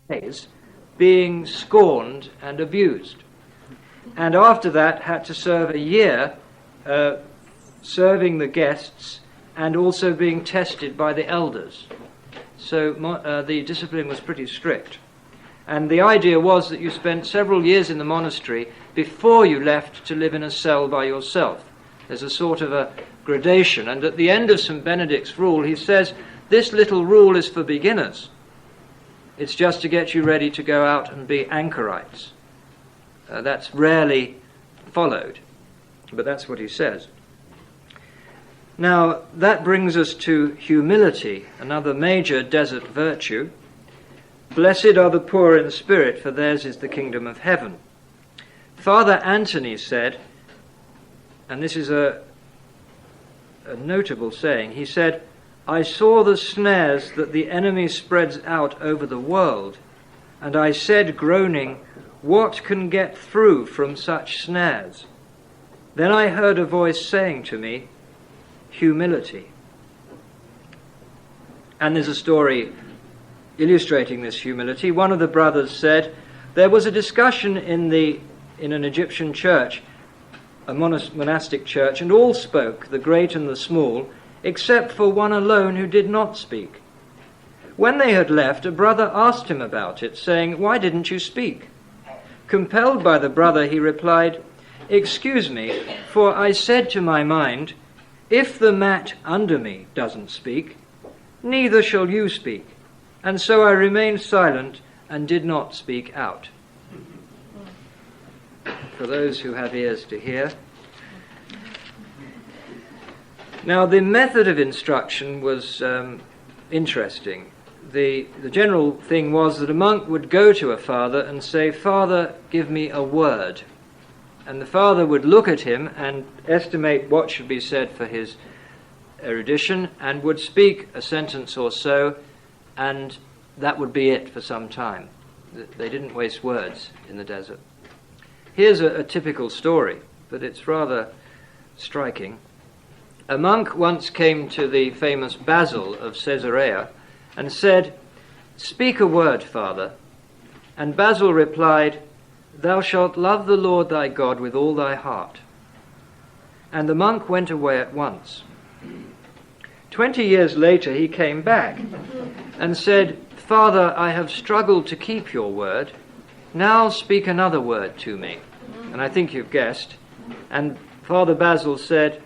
days being scorned and abused. And after that had to serve a year serving the guests and also being tested by the elders. So the discipline was pretty strict. And the idea was that you spent several years in the monastery before you left to live in a cell by yourself. There's a sort of a gradation. And at the end of St. Benedict's rule, he says, this little rule is for beginners. It's just to get you ready to go out and be anchorites. That's rarely followed, but that's what he says. Now, that brings us to humility, another major desert virtue. Blessed are the poor in spirit, for theirs is the kingdom of heaven. Father Antony said, and this is a notable saying, he said, I saw the snares that the enemy spreads out over the world, and I said, groaning, what can get through from such snares? Then I heard a voice saying to me, humility. And there's a story illustrating this humility. One of the brothers said, there was a discussion in an Egyptian church, a monastic church, and all spoke, the great and the small, except for one alone who did not speak. When they had left, a brother asked him about it, saying, why didn't you speak? Compelled by the brother, he replied, excuse me, for I said to my mind, if the mat under me doesn't speak, neither shall you speak. And so I remained silent and did not speak out. For those who have ears to hear. Now, the method of instruction was interesting. The general thing was that a monk would go to a father and say, Father, give me a word. And the father would look at him and estimate what should be said for his erudition and would speak a sentence or so, and that would be it for some time. They didn't waste words in the desert. Here's a typical story, but it's rather striking. A monk once came to the famous Basil of Caesarea and said, speak a word, Father. And Basil replied, thou shalt love the Lord thy God with all thy heart. And the monk went away at once. 20 years later he came back and said, Father, I have struggled to keep your word. Now speak another word to me. And I think you've guessed. And Father Basil said,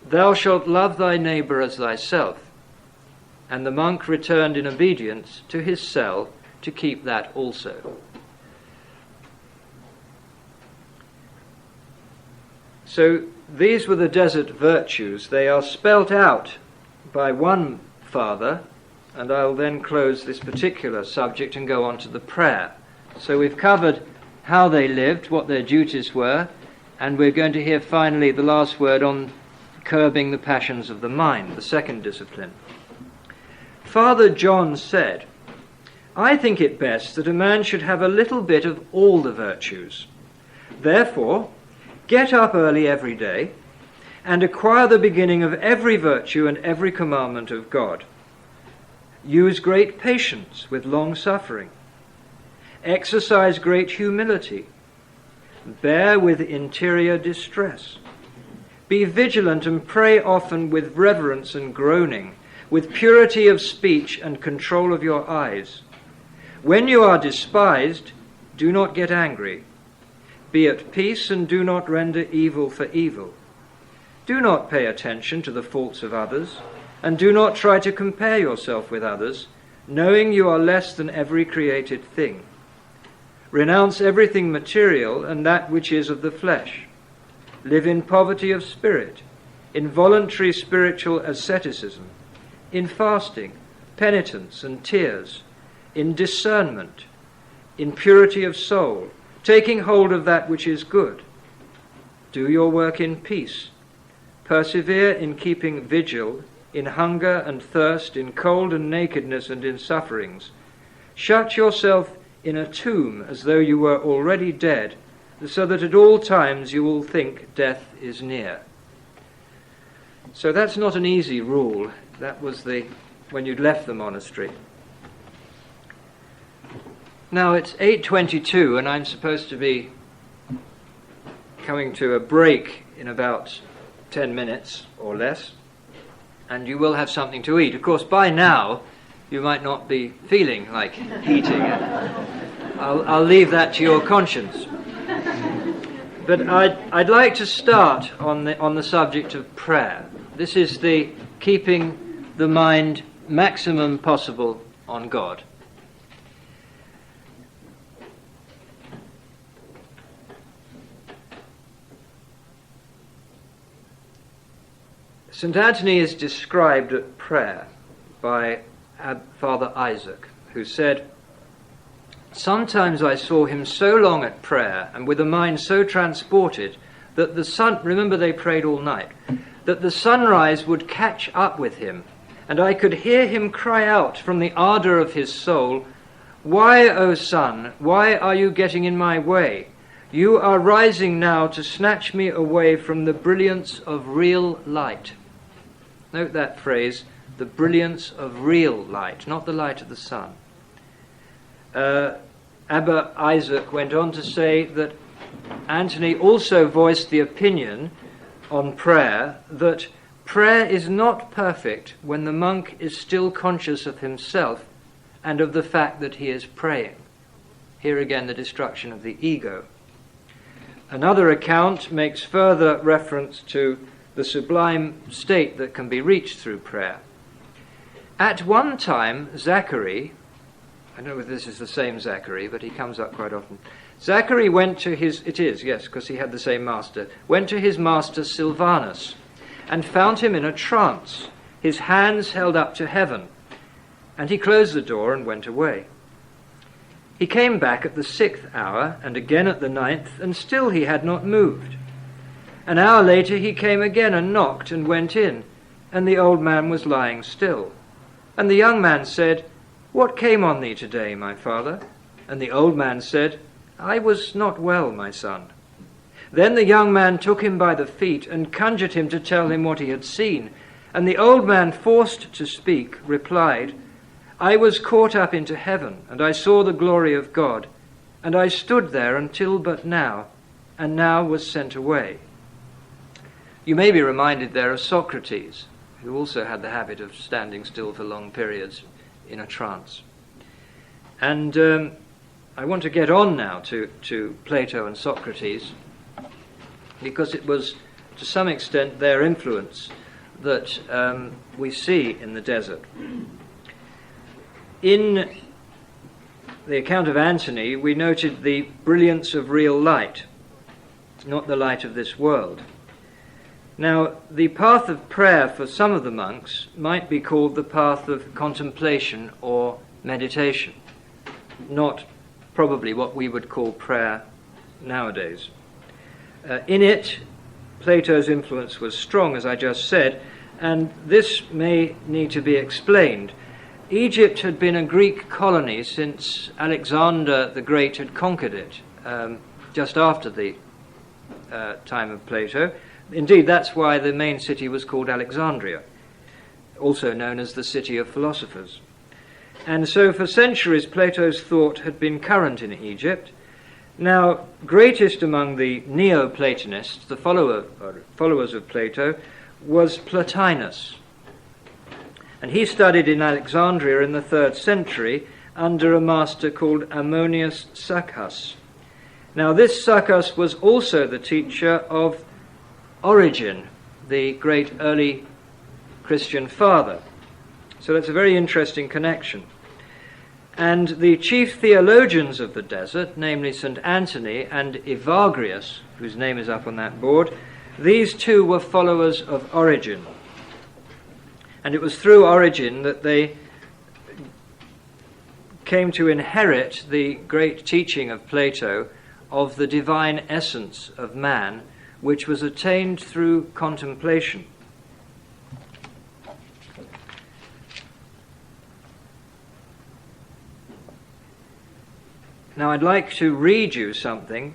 thou shalt love thy neighbour as thyself. And the monk returned in obedience to his cell to keep that also. So these were the desert virtues. They are spelt out by one father, and I'll then close this particular subject and go on to the prayer. So we've covered how they lived, what their duties were, and we're going to hear finally the last word on curbing the passions of the mind, the second discipline. Father John said, I think it best that a man should have a little bit of all the virtues. Therefore, get up early every day and acquire the beginning of every virtue and every commandment of God. Use great patience with long suffering. Exercise great humility. Bear with interior distress. Be vigilant and pray often with reverence and groaning, with purity of speech and control of your eyes. When you are despised, do not get angry. Be at peace and do not render evil for evil. Do not pay attention to the faults of others, and do not try to compare yourself with others, knowing you are less than every created thing. Renounce everything material and that which is of the flesh. Live in poverty of spirit, in voluntary spiritual asceticism, in fasting, penitence and tears, in discernment, in purity of soul, taking hold of that which is good. Do your work in peace. Persevere in keeping vigil, in hunger and thirst, in cold and nakedness and in sufferings. Shut yourself in a tomb as though you were already dead, so that at all times you will think death is near. So that's not an easy rule. That was when you'd left the monastery. Now it's 8:22 and I'm supposed to be coming to a break in about 10 minutes or less, and you will have something to eat. Of course, by now you might not be feeling like eating. I'll leave that to your conscience. But I'd like to start on the subject of prayer. This is the keeping the mind maximum possible on God. St Antony is described at prayer by Father Isaac, who said, "Sometimes I saw him so long at prayer and with a mind so transported that the sun," remember they prayed all night, "that the sunrise would catch up with him, and I could hear him cry out from the ardour of his soul, 'Why, O sun, why are you getting in my way? You are rising now to snatch me away from the brilliance of real light.'" Note that phrase, the brilliance of real light, not the light of the sun. Abba Isaac went on to say that Antony also voiced the opinion on prayer that prayer is not perfect when the monk is still conscious of himself and of the fact that he is praying. Here again the destruction of the ego. Another account makes further reference to the sublime state that can be reached through prayer. At one time, Zachary, I don't know if this is the same Zachary, but he comes up quite often. Zachary went to his, it is, yes, because he had the same master, went to his master Silvanus and found him in a trance, his hands held up to heaven, and he closed the door and went away. He came back at the 6th hour and again at the 9th, and still he had not moved. An hour later he came again and knocked and went in, and the old man was lying still. And the young man said, "What came on thee today, my father?" And the old man said, "I was not well, my son." Then the young man took him by the feet and conjured him to tell him what he had seen. And the old man, forced to speak, replied, "I was caught up into heaven, and I saw the glory of God, and I stood there until but now, and now was sent away." You may be reminded there of Socrates, who also had the habit of standing still for long periods in a trance. And I want to get on now to Plato and Socrates, because it was to some extent their influence that we see in the desert. In the account of Antony, we noted the brilliance of real light, not the light of this world. Now, the path of prayer for some of the monks might be called the path of contemplation or meditation, not probably what we would call prayer nowadays. In it, Plato's influence was strong, as I just said, and this may need to be explained. Egypt had been a Greek colony since Alexander the Great had conquered it, just after the time of Plato. Indeed, that's why the main city was called Alexandria, also known as the city of philosophers. And so for centuries Plato's thought had been current in Egypt. Now, greatest among the Neoplatonists, the followers of Plato, was Plotinus. And he studied in Alexandria in the 3rd century under a master called Ammonius Saccas. Now, this Saccas was also the teacher of Origen, the great early Christian father. So that's a very interesting connection. And the chief theologians of the desert, namely St Antony and Evagrius, whose name is up on that board, these two were followers of Origen. And it was through Origen that they came to inherit the great teaching of Plato of the divine essence of man, which was attained through contemplation. Now I'd like to read you something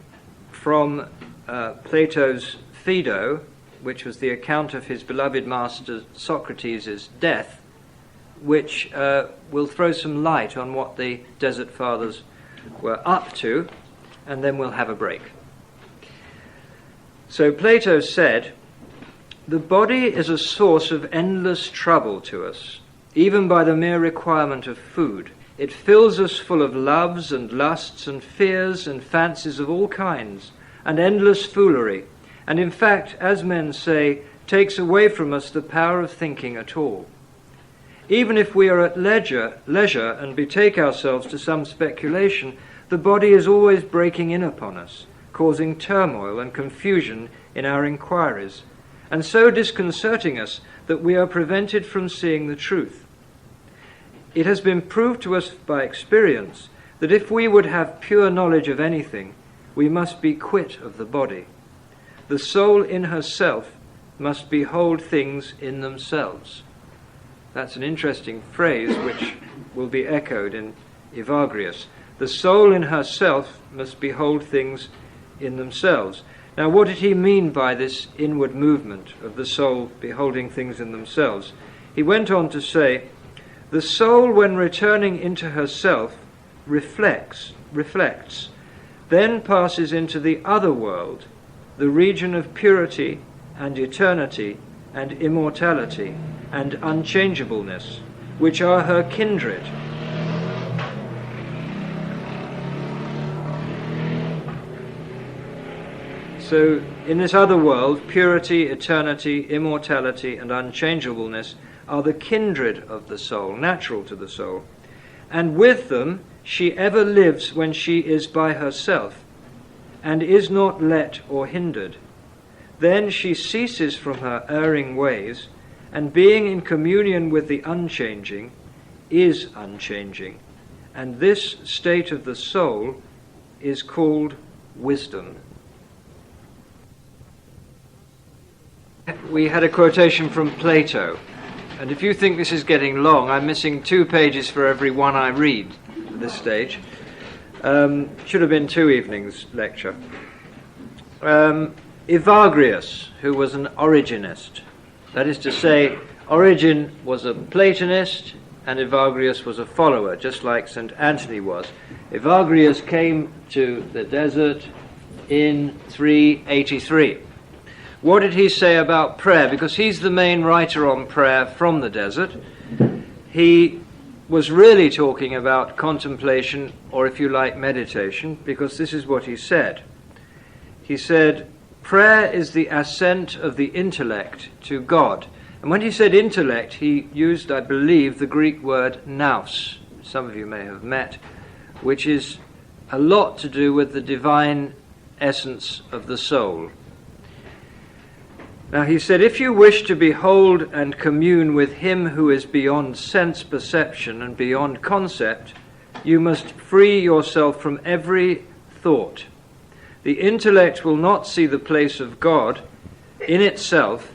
from Plato's Phaedo, which was the account of his beloved master Socrates' death, which will throw some light on what the Desert Fathers we're up to, and then we'll have a break. So Plato said, "The body is a source of endless trouble to us, even by the mere requirement of food. It fills us full of loves and lusts and fears and fancies of all kinds, and endless foolery, and in fact, as men say, takes away from us the power of thinking at all. Even if we are at leisure and betake ourselves to some speculation, the body is always breaking in upon us, causing turmoil and confusion in our inquiries, and so disconcerting us that we are prevented from seeing the truth. It has been proved to us by experience that if we would have pure knowledge of anything, we must be quit of the body. The soul in herself must behold things in themselves." That's an interesting phrase which will be echoed in Evagrius. The soul in herself must behold things in themselves. Now, what did he mean by this inward movement of the soul beholding things in themselves? He went on to say, "The soul, when returning into herself, reflects, then passes into the other world, the region of purity and eternity and immortality and unchangeableness, which are her kindred." So, in this other world, purity, eternity, immortality, and unchangeableness are the kindred of the soul, natural to the soul. And with them she ever lives when she is by herself, and is not let or hindered. Then she ceases from her erring ways, and being in communion with the unchanging, is unchanging. And this state of the soul is called wisdom. We had a quotation from Plato, and if you think this is getting long, I'm missing 2 pages for every one I read at this stage. Should have been 2 evenings' lecture. Evagrius, who was an Origenist, that is to say, Origen was a Platonist and Evagrius was a follower, just like St Antony was. Evagrius came to the desert in 383. What did he say about prayer? Because he's the main writer on prayer from the desert. He was really talking about contemplation, or if you like, meditation, because this is what he said. He said, "Prayer is the ascent of the intellect to God." And when he said intellect, he used, I believe, the Greek word nous, some of you may have met, which is a lot to do with the divine essence of the soul. Now he said, if you wish to behold and commune with him who is beyond sense perception and beyond concept, you must free yourself from every thought. The intellect will not see the place of God in itself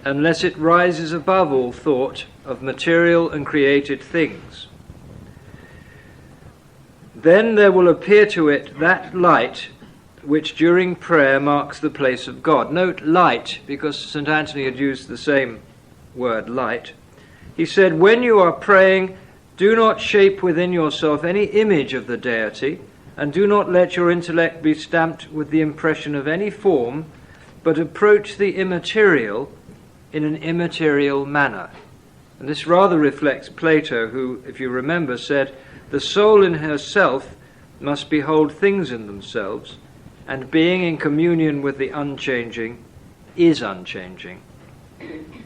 unless it rises above all thought of material and created things. Then there will appear to it that light which during prayer marks the place of God. Note light, because St Antony had used the same word, light. He said, when you are praying, do not shape within yourself any image of the deity, and do not let your intellect be stamped with the impression of any form, but approach the immaterial in an immaterial manner. And this rather reflects Plato, who, if you remember, said, the soul in herself must behold things in themselves, and being in communion with the unchanging is unchanging.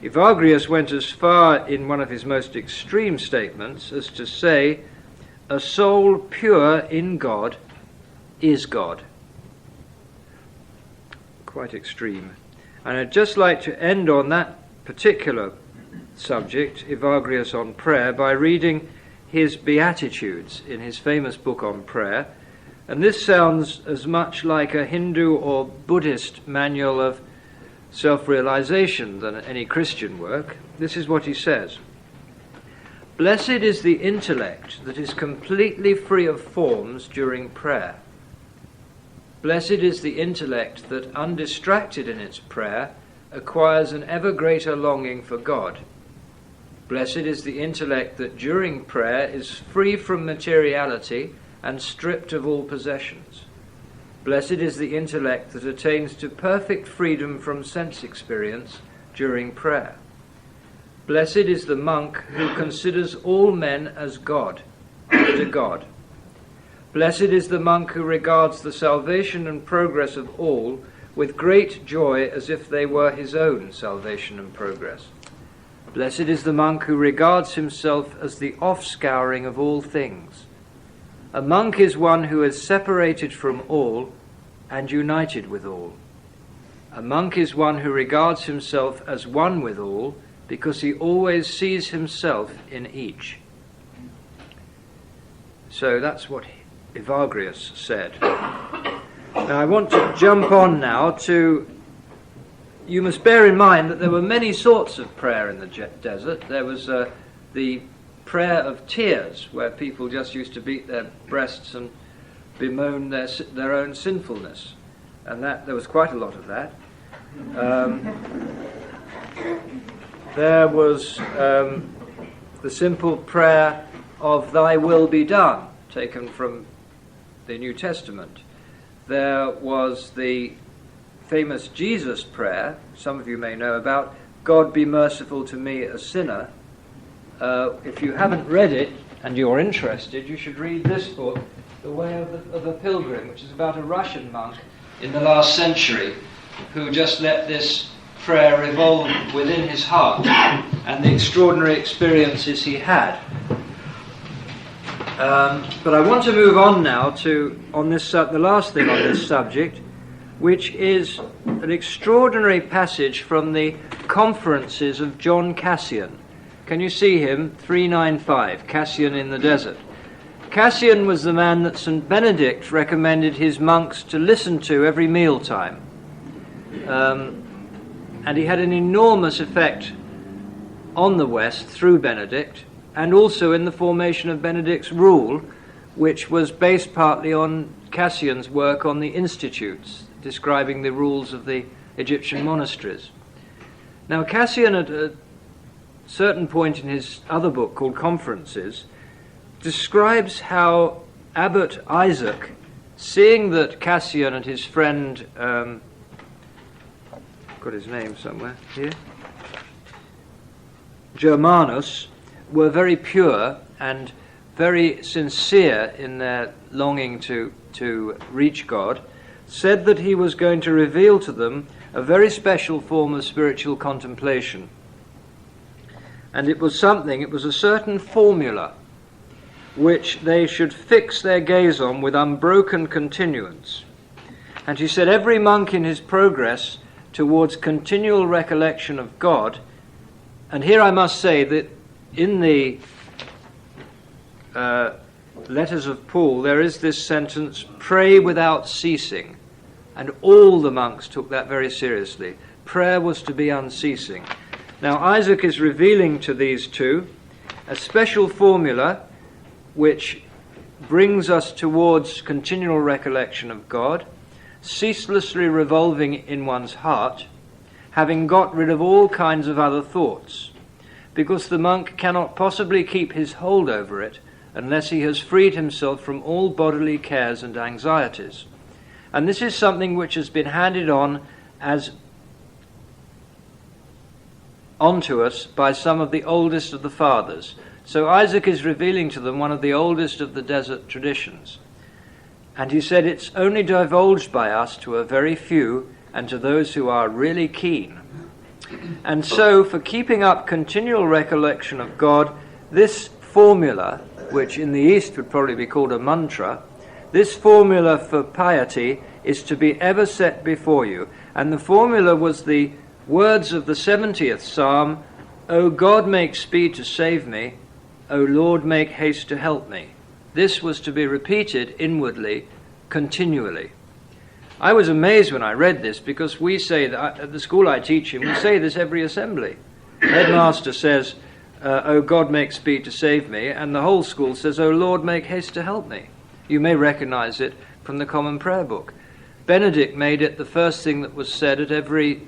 Evagrius went as far in one of his most extreme statements as to say, a soul pure in God is God. Quite extreme. And I'd just like to end on that particular subject, Evagrius on prayer, by reading his Beatitudes in his famous book on prayer. And this sounds as much like a Hindu or Buddhist manual of self-realization than any Christian work. This is what he says. Blessed is the intellect that is completely free of forms during prayer. Blessed is the intellect that, undistracted in its prayer, acquires an ever greater longing for God. Blessed is the intellect that during prayer is free from materiality and stripped of all possessions. Blessed is the intellect that attains to perfect freedom from sense experience during prayer. Blessed is the monk who considers all men as God, after God. Blessed is the monk who regards the salvation and progress of all with great joy as if they were his own salvation and progress. Blessed is the monk who regards himself as the offscouring of all things. A monk is one who is separated from all and united with all. A monk is one who regards himself as one with all because he always sees himself in each. So that's what Evagrius said. Now I want to jump on now to, you must bear in mind that there were many sorts of prayer in the desert. There was the prayer of tears, where people just used to beat their breasts and bemoan their own sinfulness. And that there was quite a lot of that. There was the simple prayer of "Thy will be done," taken from the New Testament. There was the famous Jesus prayer, some of you may know about, "God be merciful to me, a sinner." If you haven't read it and you're interested, you should read this book, The Way of a Pilgrim, which is about a Russian monk in the last century who just let this prayer revolve within his heart and the extraordinary experiences he had. But I want to move on now to the last thing on this subject, which is an extraordinary passage from the Conferences of John Cassian. Can you see him? 395, Cassian in the Desert. Cassian was the man that St Benedict recommended his monks to listen to every mealtime. And he had an enormous effect on the West through Benedict, and also in the formation of Benedict's rule, which was based partly on Cassian's work on the institutes, describing the rules of the Egyptian monasteries. Now, Cassian, at a certain point in his other book called Conferences, describes how Abbot Isaac, seeing that Cassian and his friend, got his name somewhere here, Germanus, were very pure and very sincere in their longing to reach God, said that he was going to reveal to them a very special form of spiritual contemplation. And it was a certain formula which they should fix their gaze on with unbroken continuance. And he said every monk in his progress towards continual recollection of God, and here I must say that in the letters of Paul there is this sentence, "Pray without ceasing," and all the monks took that very seriously. Prayer was to be unceasing. Now Isaac is revealing to these two a special formula which brings us towards continual recollection of God, ceaselessly revolving in one's heart, having got rid of all kinds of other thoughts, because the monk cannot possibly keep his hold over it unless he has freed himself from all bodily cares and anxieties. And this is something which has been handed on to us by some of the oldest of the fathers. So Isaac is revealing to them one of the oldest of the desert traditions. And he said it's only divulged by us to a very few and to those who are really keen. And so for keeping up continual recollection of God, this formula, which in the East would probably be called a mantra, this formula for piety is to be ever set before you. And the formula was the words of the 70th Psalm, "O God, make speed to save me. O Lord, make haste to help me." This was to be repeated inwardly, continually. I was amazed when I read this, because we say that at the school I teach in, we say this every assembly. The headmaster says, "O God, make speed to save me," and the whole school says, "O Lord, make haste to help me." You may recognize it from the Common Prayer Book. Benedict made it the first thing that was said at every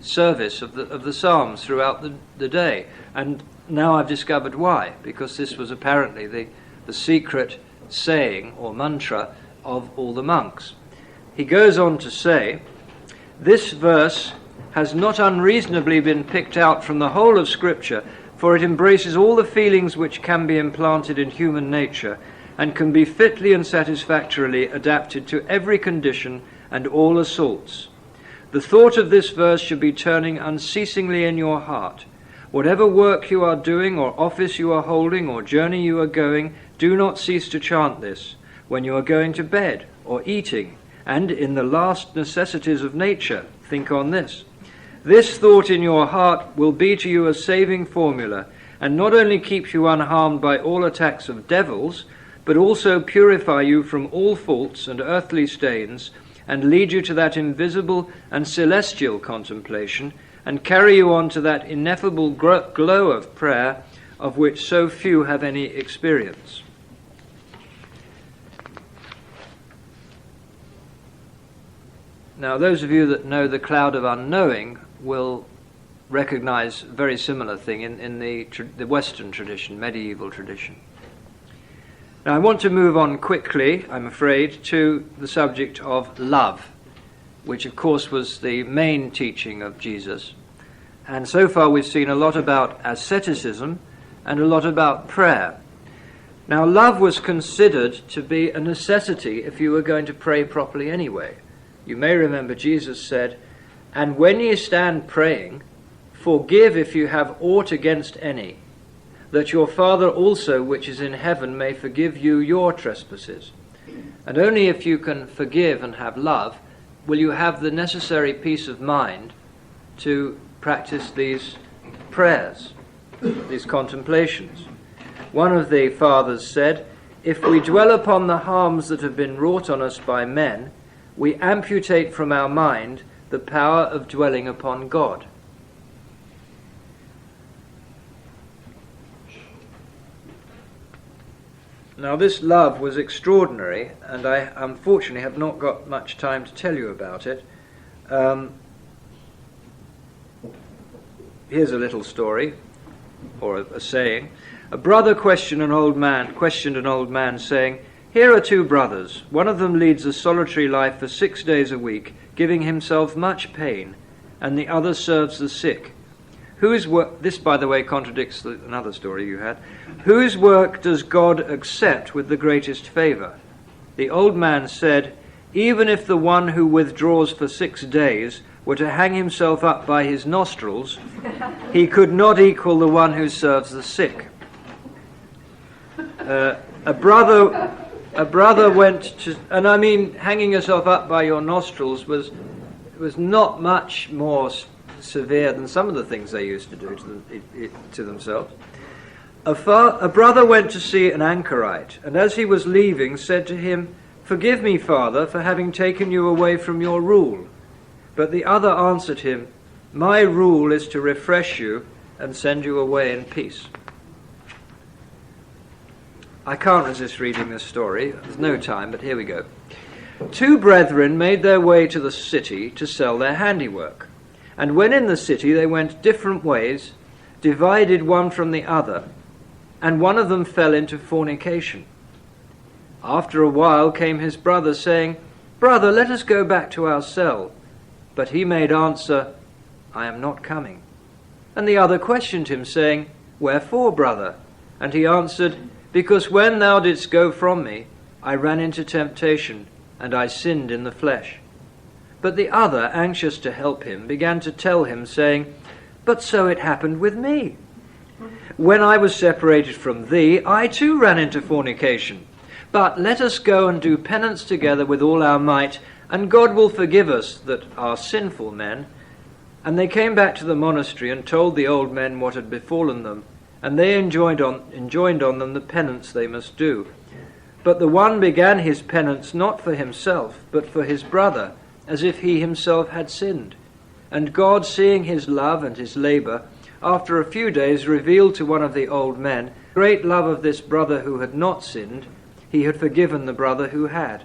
service of the Psalms throughout the day. And now I've discovered why, because this was apparently the secret saying or mantra of all the monks. He goes on to say, this verse has not unreasonably been picked out from the whole of Scripture, for it embraces all the feelings which can be implanted in human nature and can be fitly and satisfactorily adapted to every condition and all assaults. The thought of this verse should be turning unceasingly in your heart. Whatever work you are doing, or office you are holding, or journey you are going, do not cease to chant this, when you are going to bed, or eating, and in the last necessities of nature. Think on this. This thought in your heart will be to you a saving formula, and not only keeps you unharmed by all attacks of devils, but also purify you from all faults and earthly stains, and lead you to that invisible and celestial contemplation, and carry you on to that ineffable glow of prayer of which so few have any experience. Now, those of you that know the cloud of unknowing will recognize a very similar thing in the Western tradition, medieval tradition. Now, I want to move on quickly, I'm afraid, to the subject of love, which of course was the main teaching of Jesus. And so far we've seen a lot about asceticism and a lot about prayer. Now, love was considered to be a necessity if you were going to pray properly anyway. You may remember Jesus said, "And when ye stand praying, forgive if you have aught against any, that your Father also which is in heaven may forgive you your trespasses." And only if you can forgive and have love will you have the necessary peace of mind to practice these prayers, these contemplations. One of the fathers said, "If we dwell upon the harms that have been wrought on us by men, we amputate from our mind the power of dwelling upon God." Now, this love was extraordinary, and I unfortunately have not got much time to tell you about it. Here's a little story, or a saying. A brother questioned an old man, saying, "Here are two brothers. One of them leads a solitary life for 6 days a week, giving himself much pain, and the other serves the sick. Whose work," this by the way contradicts another story you had, "whose work does God accept with the greatest favour?" The old man said, "Even if the one who withdraws for 6 days were to hang himself up by his nostrils, he could not equal the one who serves the sick." A brother went to, and I mean, hanging yourself up by your nostrils was not much more severe than some of the things they used to do to themselves. A brother went to see an anchorite, and as he was leaving said to him, "Forgive me, Father, for having taken you away from your rule." But the other answered him, "My rule is to refresh you and send you away in peace." I can't resist reading this story. There's no time, but here we go. Two brethren made their way to the city to sell their handiwork. And when in the city they went different ways, divided one from the other, and one of them fell into fornication. After a while came his brother, saying, "Brother, let us go back to our cell." But he made answer, "I am not coming." And the other questioned him, saying, "Wherefore, brother?" And he answered, "Because when thou didst go from me, I ran into temptation, and I sinned in the flesh." But the other, anxious to help him, began to tell him, saying, "But so it happened with me. When I was separated from thee, I too ran into fornication. But let us go and do penance together with all our might, and God will forgive us that are sinful men." And they came back to the monastery and told the old men what had befallen them, and they enjoined on them the penance they must do. But the one began his penance not for himself, but for his brother, as if he himself had sinned. And God, seeing his love and his labour, after a few days revealed to one of the old men great love of this brother who had not sinned. He had forgiven the brother who had.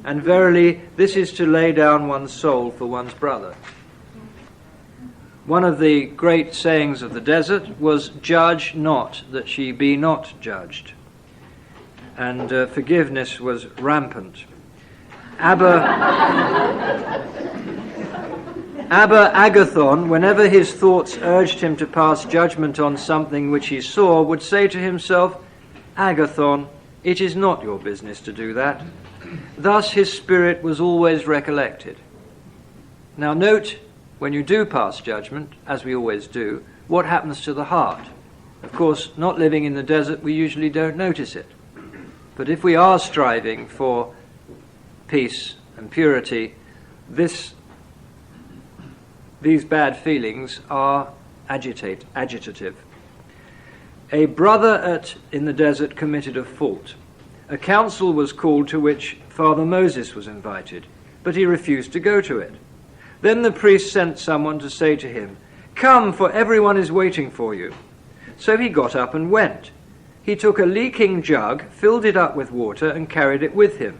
And verily, this is to lay down one's soul for one's brother. One of the great sayings of the desert was, "Judge not, that ye be not judged." and forgiveness was rampant. Abba Agathon, whenever his thoughts urged him to pass judgment on something which he saw, would say to himself, "Agathon, it is not your business to do that." Thus his spirit was always recollected. Now note, when you do pass judgment, as we always do, what happens to the heart. Of course, not living in the desert, we usually don't notice it. But if we are striving for peace and purity, these bad feelings are agitative. A brother in the desert committed a fault. A council was called to which Father Moses was invited, but he refused to go to it. Then the priest sent someone to say to him, "Come, for everyone is waiting for you." So he got up and went. He took a leaking jug, filled it up with water, and carried it with him.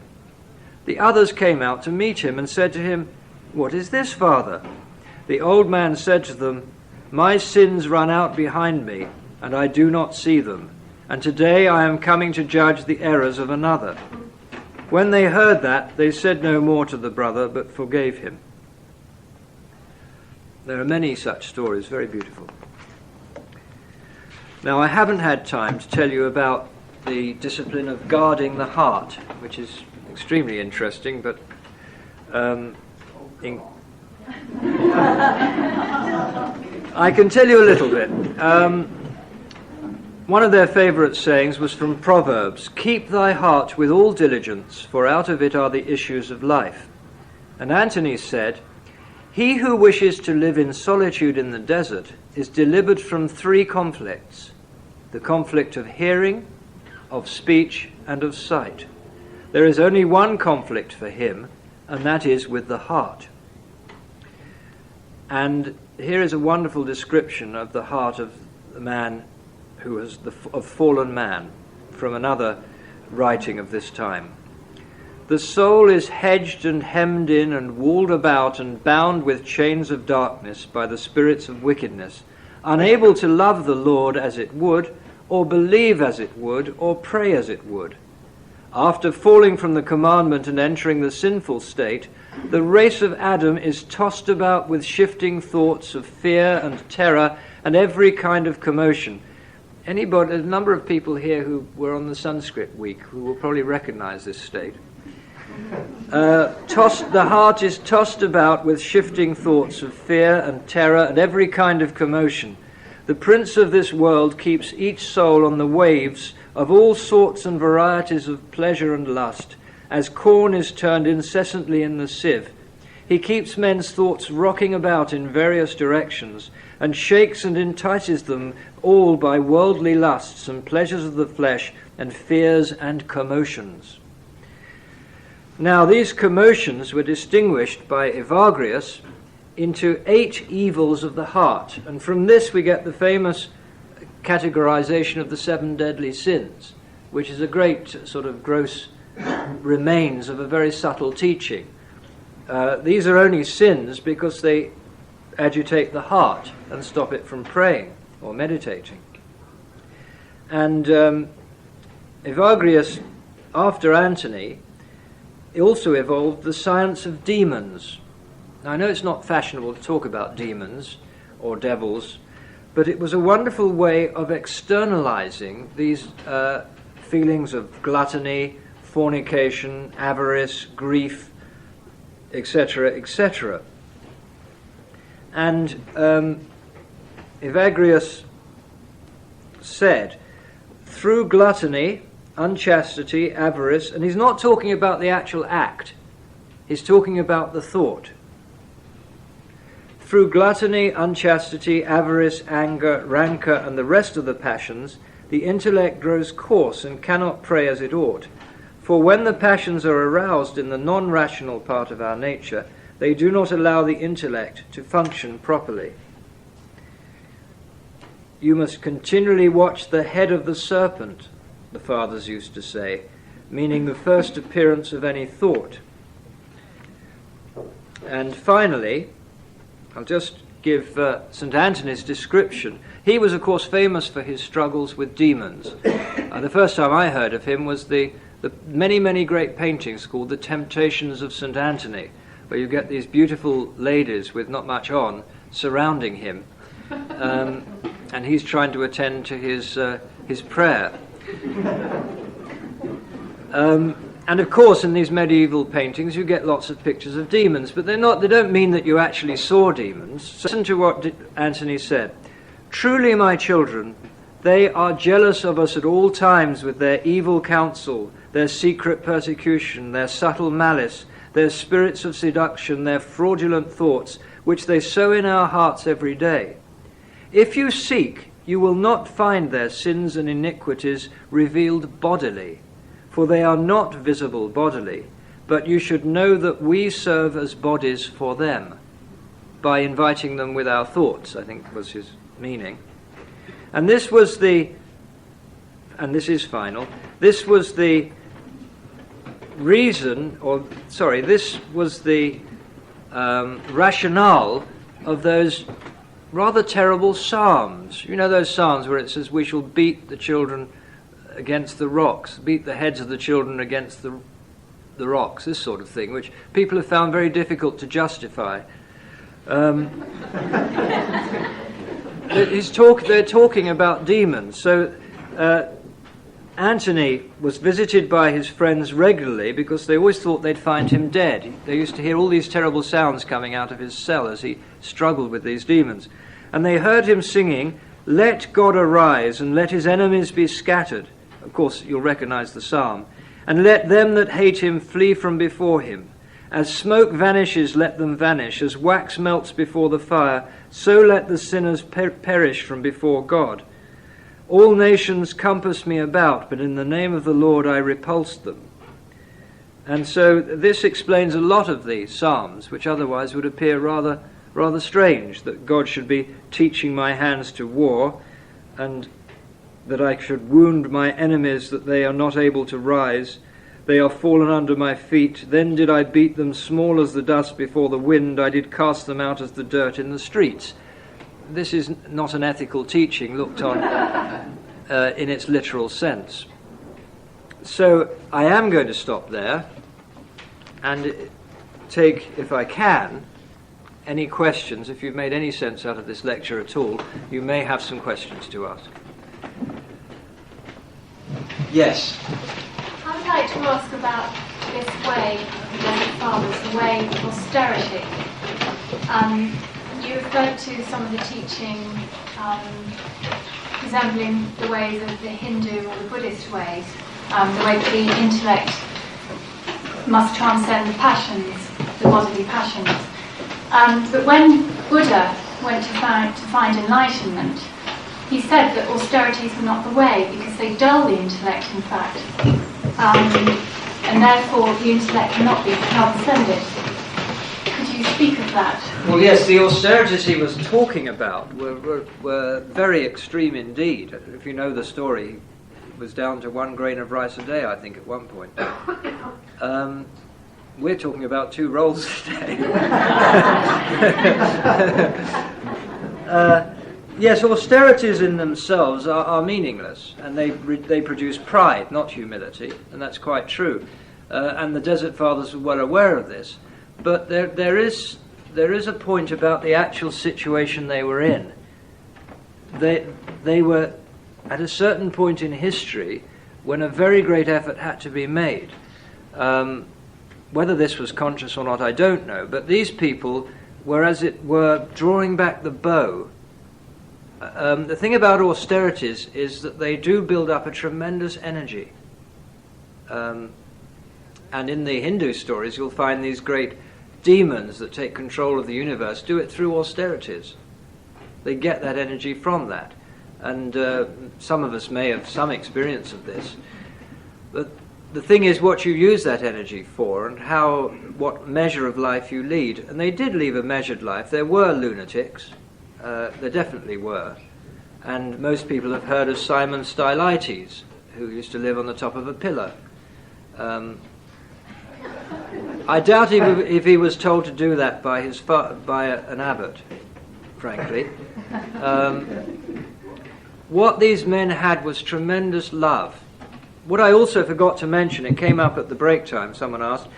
The others came out to meet him and said to him, "What is this, Father?" The old man said to them, "My sins run out behind me, and I do not see them, and today I am coming to judge the errors of another." When they heard that, they said no more to the brother, but forgave him. There are many such stories, very beautiful. Now, I haven't had time to tell you about the discipline of guarding the heart, which is extremely interesting, but I can tell you a little bit. One of their favourite sayings was from Proverbs, "Keep thy heart with all diligence, for out of it are the issues of life." And Antony said, "He who wishes to live in solitude in the desert is delivered from 3 conflicts: the conflict of hearing, of speech, and of sight. There is only one conflict for him, and that is with the heart." And here is a wonderful description of the heart of the man who was of fallen man from another writing of this time. "The soul is hedged and hemmed in and walled about and bound with chains of darkness by the spirits of wickedness, unable to love the Lord as it would, or believe as it would, or pray as it would. After falling from the commandment and entering the sinful state, the race of Adam is tossed about with shifting thoughts of fear and terror and every kind of commotion." There's a number of people here who were on the Sanskrit week who will probably recognize this state. The heart is tossed about with shifting thoughts of fear and terror and every kind of commotion. The prince of this world keeps each soul on the waves of all sorts and varieties of pleasure and lust, as corn is turned incessantly in the sieve. He keeps men's thoughts rocking about in various directions, and shakes and entices them all by worldly lusts and pleasures of the flesh and fears and commotions. Now these commotions were distinguished by Evagrius into 8 evils of the heart, and from this we get the famous categorization of the 7 deadly sins, which is a great sort of gross remains of a very subtle teaching. These are only sins because they agitate the heart and stop it from praying or meditating. And Evagrius, after Antony, also evolved the science of demons. Now, I know it's not fashionable to talk about demons or devils, but it was a wonderful way of externalizing these feelings of gluttony, fornication, avarice, grief, etc., etc. And Evagrius said, through gluttony, unchastity, avarice, and he's not talking about the actual act, he's talking about the thought. Through gluttony, unchastity, avarice, anger, rancor, and the rest of the passions, the intellect grows coarse and cannot pray as it ought. For when the passions are aroused in the non-rational part of our nature, they do not allow the intellect to function properly. You must continually watch the head of the serpent, the fathers used to say, meaning the first appearance of any thought. And finally, I'll just give St Antony's description. He was, of course, famous for his struggles with demons. The first time I heard of him was the many, many great paintings called The Temptations of St Antony, where you get these beautiful ladies with not much on surrounding him, and he's trying to attend to his prayer. And of course, in these medieval paintings, you get lots of pictures of demons, but they don't mean that you actually saw demons. So listen to what Antony said. "Truly, my children, they are jealous of us at all times with their evil counsel, their secret persecution, their subtle malice, their spirits of seduction, their fraudulent thoughts, which they sow in our hearts every day. If you seek, you will not find their sins and iniquities revealed bodily, for they are not visible bodily, but you should know that we serve as bodies for them, by inviting them with our thoughts," I think was his meaning. And this was and this is final, this was the reason, this was the rationale of those rather terrible psalms. You know those psalms where it says, "We shall beat the children against the rocks, beat the heads of the children against the rocks," this sort of thing, which people have found very difficult to justify. They're talking about demons. So Antony was visited by his friends regularly because they always thought they'd find him dead. They used to hear all these terrible sounds coming out of his cell as he struggled with these demons. And they heard him singing, "Let God arise and let his enemies be scattered." Of course, you'll recognize the psalm. "And let them that hate him flee from before him. As smoke vanishes, let them vanish. As wax melts before the fire, so let the sinners perish from before God. All nations compass me about, but in the name of the Lord I repulsed them." And so this explains a lot of the psalms, which otherwise would appear rather strange, that God should be teaching my hands to war, and that I should wound my enemies that they are not able to rise. They are fallen under my feet. Then did I beat them small as the dust before the wind. I did cast them out as the dirt in the streets. This is not an ethical teaching looked on in its literal sense. So I am going to stop there and take, if I can, any questions. If you've made any sense out of this lecture at all, you may have some questions to ask. Yes? I would like to ask about this way of the Desert Fathers, the way of austerity. You referred to some of the teaching resembling the ways of the Hindu or the Buddhist ways, the way that the intellect must transcend the passions, the bodily passions. But when Buddha went to find enlightenment, he said that austerities were not the way because they dull the intellect, in fact. And therefore the intellect cannot be transcended. Could you speak of that? Well, yes, the austerities he was talking about were very extreme indeed. If you know the story, it was down to 1 grain of rice a day, I think, at one point. We're talking about 2 rolls a day. Yes, austerities in themselves are meaningless, and they produce pride, not humility, and that's quite true. And the Desert Fathers were well aware of this. But there is a point about the actual situation they were in. They were at a certain point in history when a very great effort had to be made. Whether this was conscious or not, I don't know. But these people were, as it were, drawing back the bow. The thing about austerities is that they do build up a tremendous energy. And in the Hindu stories, you'll find these great demons that take control of the universe do it through austerities. They get that energy from that. And some of us may have some experience of this. But the thing is what you use that energy for and what measure of life you lead. And they did lead a measured life. There were lunatics. There definitely were. And most people have heard of Simon Stylites, who used to live on the top of a pillar. I doubt if he was told to do that by an abbot, frankly. What these men had was tremendous love. what I also forgot to mention, it came up at the break time, someone asked,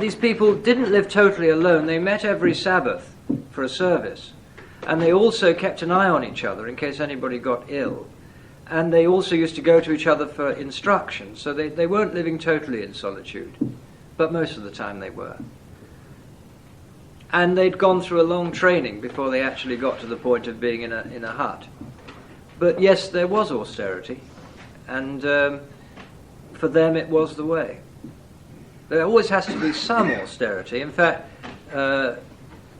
these people didn't live totally alone. They met every Sabbath for a service. And they also kept an eye on each other in case anybody got ill. And they also used to go to each other for instruction. So they weren't living totally in solitude. But most of the time they were. And they'd gone through a long training before they actually got to the point of being in a hut. But yes, there was austerity. And for them it was the way. There always has to be some austerity. In fact,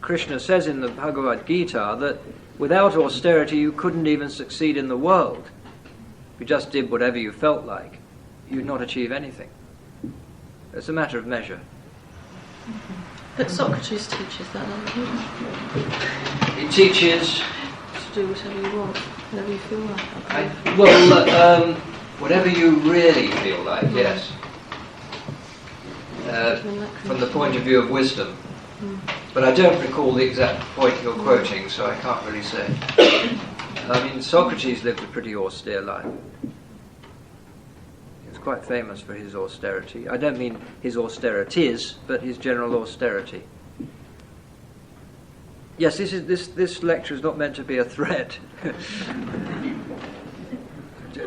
Krishna says in the Bhagavad Gita that without austerity you couldn't even succeed in the world. If you just did whatever you felt like, you'd not achieve anything. It's a matter of measure. But Socrates teaches that, doesn't he? He teaches... To do whatever you want, whatever you feel like. Whatever you really feel like, yes. From the point of view of wisdom. But I don't recall the exact point you're quoting, so I can't really say. I mean, Socrates lived a pretty austere life. He was quite famous for his austerity. I don't mean his austerities, but his general austerity. Yes, this lecture is not meant to be a threat.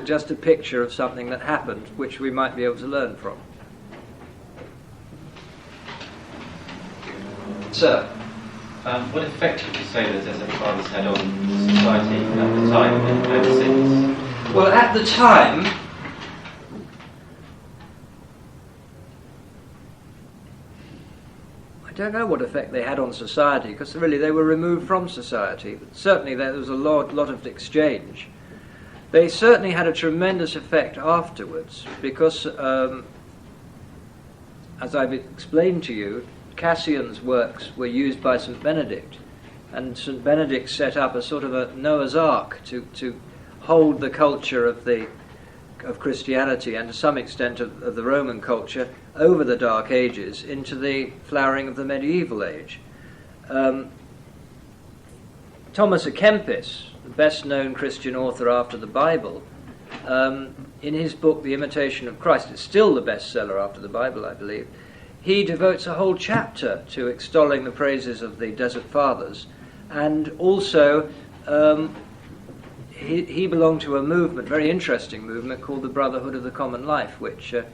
Just a picture of something that happened, which we might be able to learn from. Sir? What effect would you say the Desert Fathers had on society at the time and since? Well, at the time, I don't know what effect they had on society, because really they were removed from society. But certainly there was a lot of exchange. They certainly had a tremendous effect afterwards, because, as I've explained to you, Cassian's works were used by St Benedict, and St Benedict set up a sort of a Noah's Ark to hold the culture of Christianity and to some extent of the Roman culture over the Dark Ages into the flowering of the medieval age. Thomas à Kempis, the best known Christian author after the Bible, in his book The Imitation of Christ, it's still the bestseller after the Bible, I believe, he devotes a whole chapter to extolling the praises of the Desert Fathers, and also he belonged to a movement, very interesting movement, called the Brotherhood of the Common Life, which would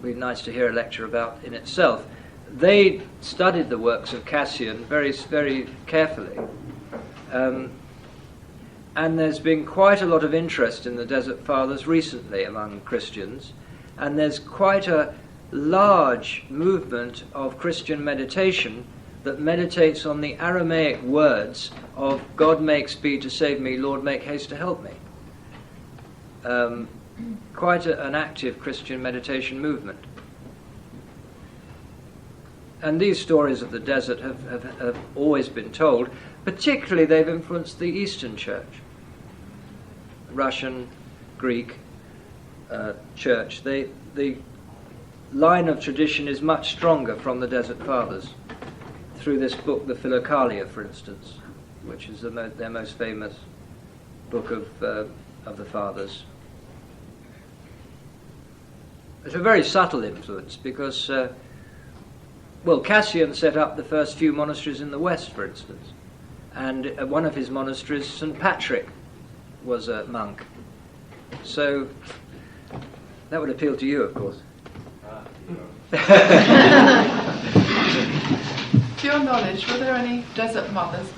be nice to hear a lecture about in itself. They studied the works of Cassian very, very carefully, and there's been quite a lot of interest in the Desert Fathers recently among Christians, and there's quite a large movement of Christian meditation that meditates on the Aramaic words of God make speed to save me, Lord make haste to help me. Quite an active Christian meditation movement. And these stories of the desert have always been told. Particularly they've influenced the Eastern Church, Russian, Greek Church. The line of tradition is much stronger from the Desert Fathers, through this book, the Philokalia, for instance, which is their most famous book of the Fathers. It's a very subtle influence because, Cassian set up the first few monasteries in the West, for instance, and at one of his monasteries, St Patrick was a monk. So that would appeal to you, of course. To your knowledge, were there any desert mothers?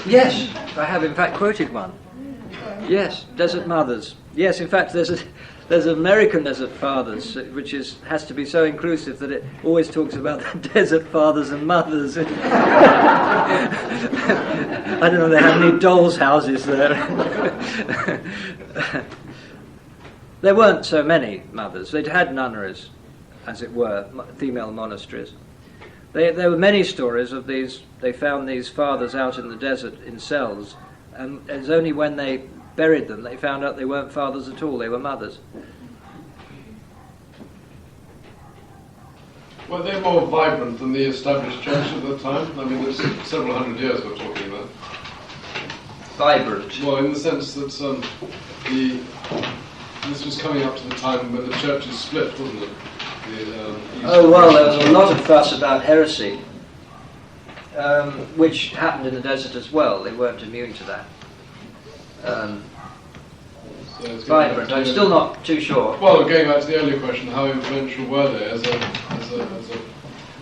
Yes, I have in fact quoted one. Yes, desert mothers. Yes, in fact there's American Desert Fathers, which has to be so inclusive that it always talks about the desert fathers and mothers. I don't know, they have any dolls' houses there. There weren't so many mothers. They'd had nunneries, as it were, female monasteries. There were many stories of these. They found these fathers out in the desert in cells, and it was only when they buried them they found out they weren't fathers at all, they were mothers. Were they more vibrant than the established church at the time? I mean, there's several hundred years we're talking about. Vibrant? Well, in the sense that the this was coming up to the time when the churches split, wasn't it? Oh, well, there was a lot of fuss about heresy, which happened in the desert as well. They weren't immune to that. So it's Vibrant. I'm still not too sure. Well, going back to the earlier question, how influential were they as a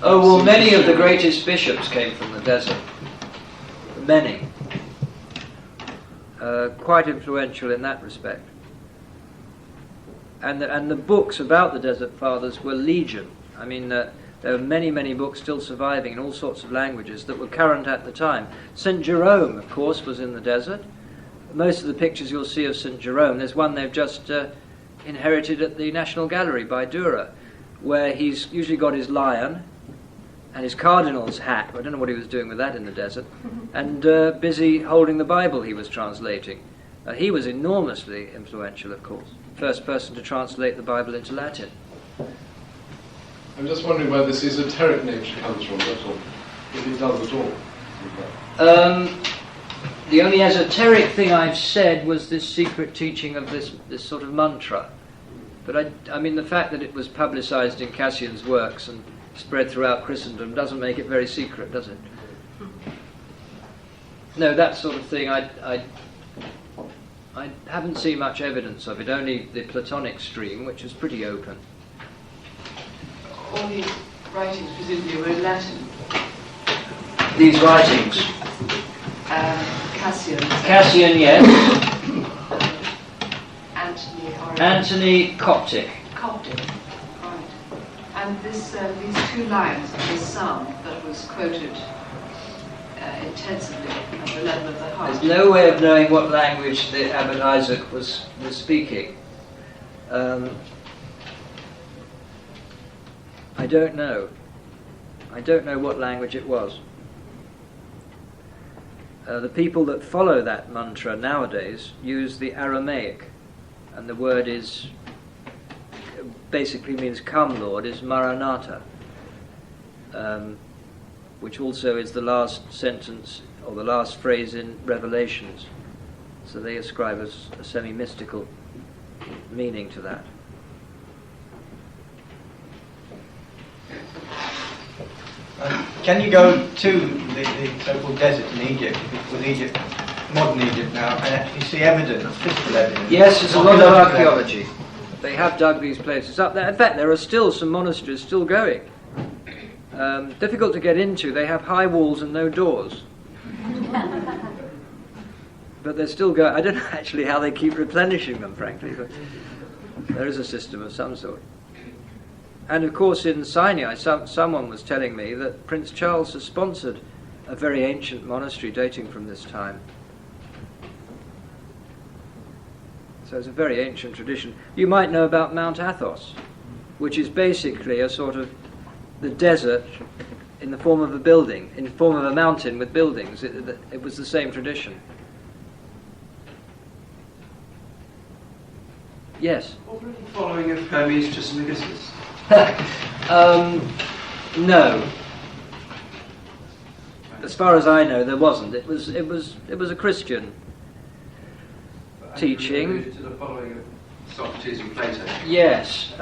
Oh, well, many of the greatest bishops came from the desert. Many. Quite influential in that respect. And the books about the Desert Fathers were legion. I mean, there are many, many books still surviving in all sorts of languages that were current at the time. St Jerome, of course, was in the desert. Most of the pictures you'll see of St Jerome, there's one they've just inherited at the National Gallery by Dürer, where he's usually got his lion and his cardinal's hat. I don't know what he was doing with that in the desert. And busy holding the Bible he was translating. He was enormously influential, of course. First person to translate the Bible into Latin. I'm just wondering where this esoteric nature comes from, that's all. If it does at all. The only esoteric thing I've said was this secret teaching of this sort of mantra. But I mean, the fact that it was publicized in Cassian's works and spread throughout Christendom doesn't make it very secret, does it? No, that sort of thing, I haven't seen much evidence of it, only the Platonic stream, which is pretty open. All these writings presumably were in Latin. These writings? Cassian. Cassian, yes. Antony. Antony, Coptic. Coptic, right. And this, these two lines of this psalm that was quoted intensively at the level of the heart. There's no way of knowing what language the Abbot Isaac was speaking. I don't know. I don't know what language it was. The people that follow that mantra nowadays use the Aramaic, and the word basically means "Come, Lord," is Maranatha, which also is the last sentence or the last phrase in Revelations. So they ascribe a semi-mystical meaning to that. Can you go to the so-called desert in Egypt, with Egypt, modern Egypt now, and actually see evidence, physical evidence? Yes, there's a lot of archaeology. They have dug these places up there. In fact, there are still some monasteries still going. Difficult to get into. They have high walls and no doors. But they're still going. I don't know actually how they keep replenishing them, frankly, but there is a system of some sort. And of course in Sinai, someone was telling me that Prince Charles has sponsored a very ancient monastery dating from this time. So it's a very ancient tradition. You might know about Mount Athos, which is basically a sort of the desert in the form of a building, in the form of a mountain with buildings. It was the same tradition. Yes? Was there any following of Hermes Trismegistus? No. As far as I know, there wasn't. It was a Christian teaching. Alluded to the following of Socrates and Plato. Yes.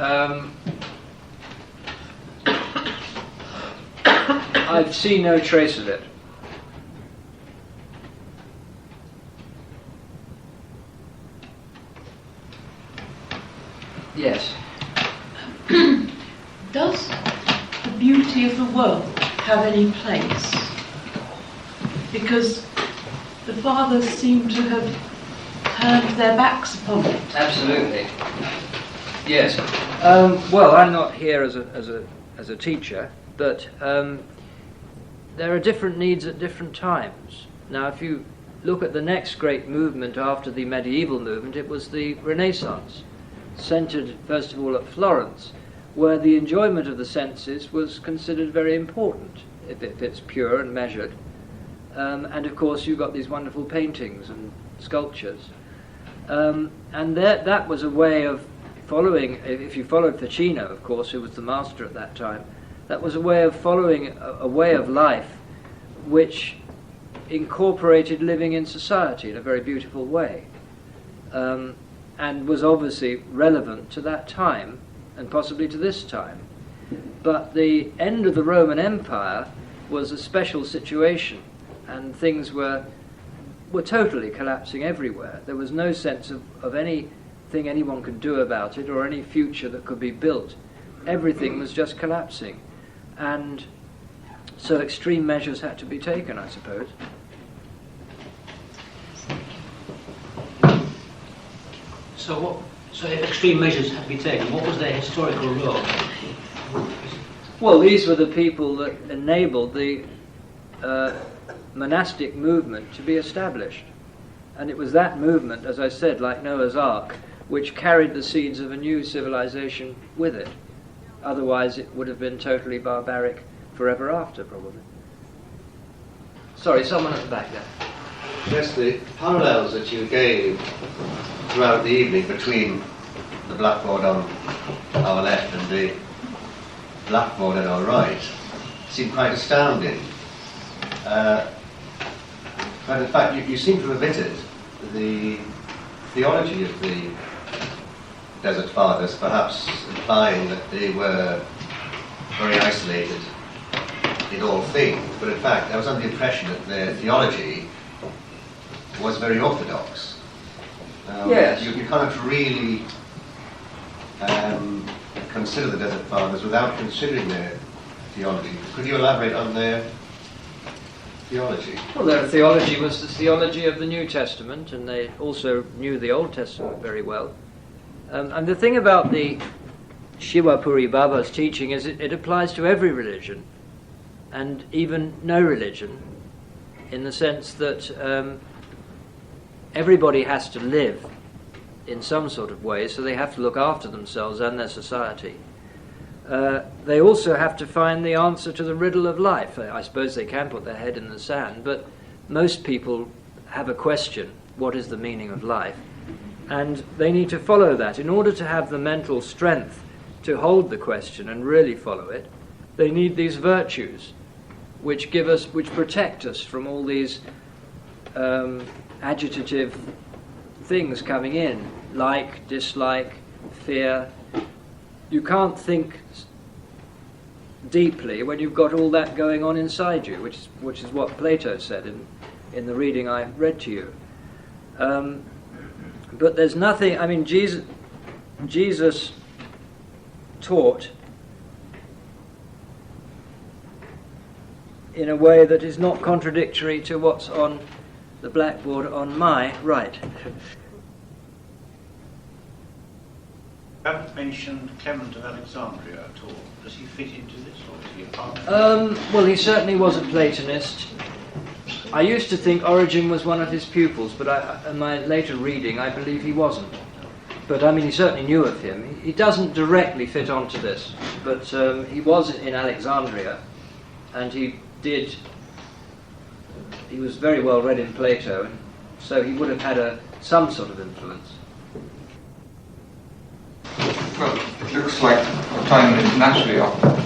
I've seen no trace of it. Yes. Does the beauty of the world have any place? Because the fathers seem to have turned their backs upon it. Absolutely. Yes. Well, I'm not here as a teacher, but there are different needs at different times. Now, if you look at the next great movement after the medieval movement, it was the Renaissance, centered first of all at Florence, where the enjoyment of the senses was considered very important, if it's pure and measured. And of course you've got these wonderful paintings and sculptures. And that was a way of following, if you followed Ficino, of course, who was the master at that time, that was a way of following a way of life which incorporated living in society in a very beautiful way. and was obviously relevant to that time and possibly to this time. But the end of the Roman Empire was a special situation, and things were totally collapsing everywhere. There was no sense of anything anyone could do about it or any future that could be built. Everything was just collapsing. And so extreme measures had to be taken, I suppose. So if extreme measures had to be taken, what was their historical role? Well, these were the people that enabled the monastic movement to be established. And it was that movement, as I said, like Noah's Ark, which carried the seeds of a new civilization with it. Otherwise it would have been totally barbaric forever after, probably. Sorry, someone at the back there. Yes, the parallels that you gave throughout the evening between the blackboard on our left and the blackboard at our right seem quite astounding. But in fact, you seem to have omitted the theology of the Desert Fathers, perhaps implying that they were very isolated in all things. But in fact, I was under the impression that their theology was very orthodox. Yes. You cannot really consider the Desert Fathers without considering their theology. Could you elaborate on their theology? Well, their theology was the theology of the New Testament, and they also knew the Old Testament very well. And the thing about the Shivapuri Baba's teaching is it applies to every religion, and even no religion, in the sense that everybody has to live in some sort of way, so they have to look after themselves and their society. They also have to find the answer to the riddle of life. I suppose they can put their head in the sand, but most people have a question: what is the meaning of life? And they need to follow that. In order to have the mental strength to hold the question and really follow it, they need these virtues, which protect us from all these agitative things coming in, like, dislike, fear. You can't think deeply when you've got all that going on inside you, which is what Plato said in the reading I read to you. But there's nothing. I mean, Jesus taught in a way that is not contradictory to what's on the blackboard on my right. You haven't mentioned Clement of Alexandria at all. Does he fit into this, or is he a part? Well, he certainly was a Platonist. I used to think Origen was one of his pupils, but in my later reading, I believe he wasn't. But I mean, he certainly knew of him. He doesn't directly fit onto this, but he was in Alexandria, and he was very well read in Plato, and so he would have had some sort of influence. Well, it looks like our time is naturally up.